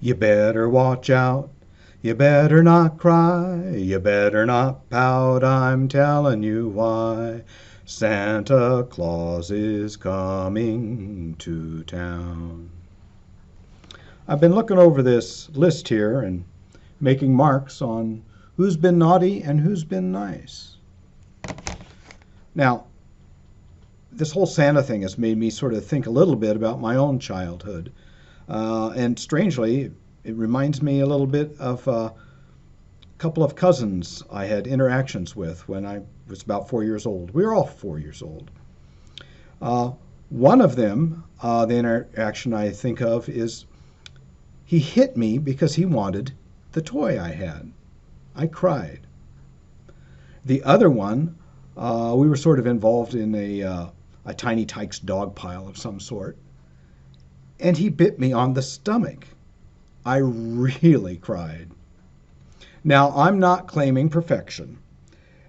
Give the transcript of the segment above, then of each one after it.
You better watch out. You better not cry. You better not pout. I'm telling you why. Santa Claus is coming to town. I've been looking over this list here and making marks on who's been naughty and who's been nice. Now, this whole Santa thing has made me sort of think a little bit about my own childhood. And strangely, it reminds me a little bit of a couple of cousins I had interactions with when I was about 4 years old. We were all 4 years old. One of them, the interaction I think of is he hit me because he wanted the toy I had. I cried. The other one, we were sort of involved in a Tiny Tykes dog pile of some sort, and he bit me on the stomach. I really cried. Now, I'm not claiming perfection.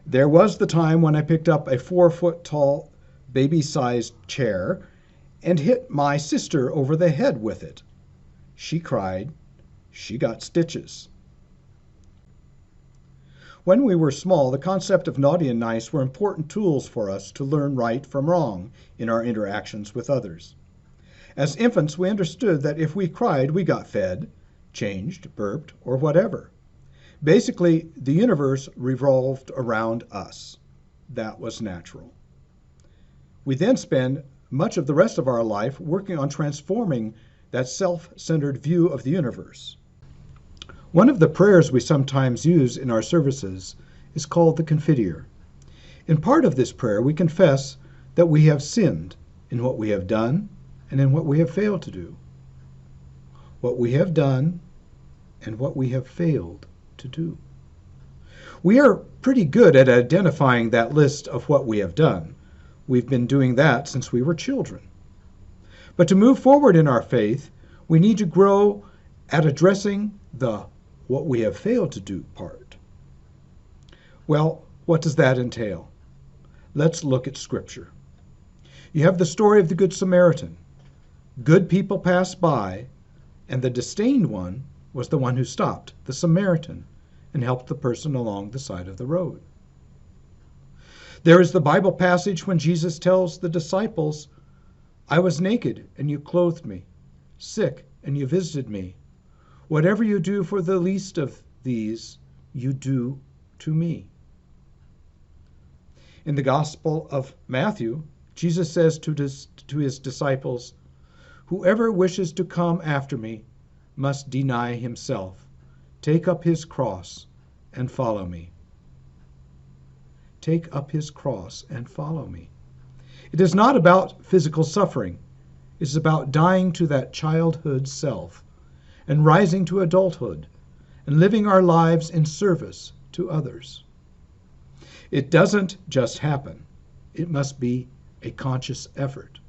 There was the time when I picked up a 4-foot tall, baby-sized chair and hit my sister over the head with it. She cried. She got stitches. When we were small, the concept of naughty and nice were important tools for us to learn right from wrong in our interactions with others. As infants, we understood that if we cried, we got fed, changed, burped, or whatever. Basically, the universe revolved around us. That was natural. We then spend much of the rest of our life working on transforming that self-centered view of the universe. One of the prayers we sometimes use in our services is called the Confiteor. In part of this prayer, we confess that we have sinned in what we have done and in what we have failed to do. What we have done and what we have failed to do. We are pretty good at identifying that list of what we have done. We've been doing that since we were children. But to move forward in our faith, we need to grow at addressing the what we have failed to do part. Well, what does that entail? Let's look at Scripture. You have the story of the Good Samaritan. Good people passed by, and the disdained one was the one who stopped, the Samaritan, and helped the person along the side of the road. There is the Bible passage when Jesus tells the disciples, I was naked, and you clothed me, sick, and you visited me. Whatever you do for the least of these, you do to me. In the Gospel of Matthew, Jesus says to his disciples, whoever wishes to come after me must deny himself, take up his cross, and follow me. Take up his cross and follow me. It is not about physical suffering. It is about dying to that childhood self and rising to adulthood and living our lives in service to others. It doesn't just happen. It must be a conscious effort.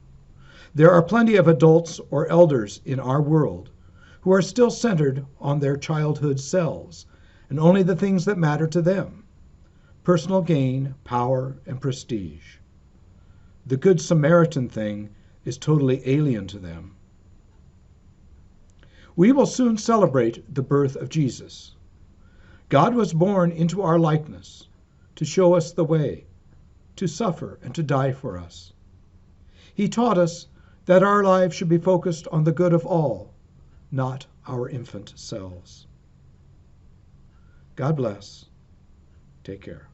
There are plenty of adults or elders in our world who are still centered on their childhood selves and only the things that matter to them: personal gain, power, and prestige. The Good Samaritan thing is totally alien to them. We will soon celebrate the birth of Jesus. God was born into our likeness to show us the way, to suffer and to die for us. He taught us that our lives should be focused on the good of all, not our infant selves. God bless. Take care.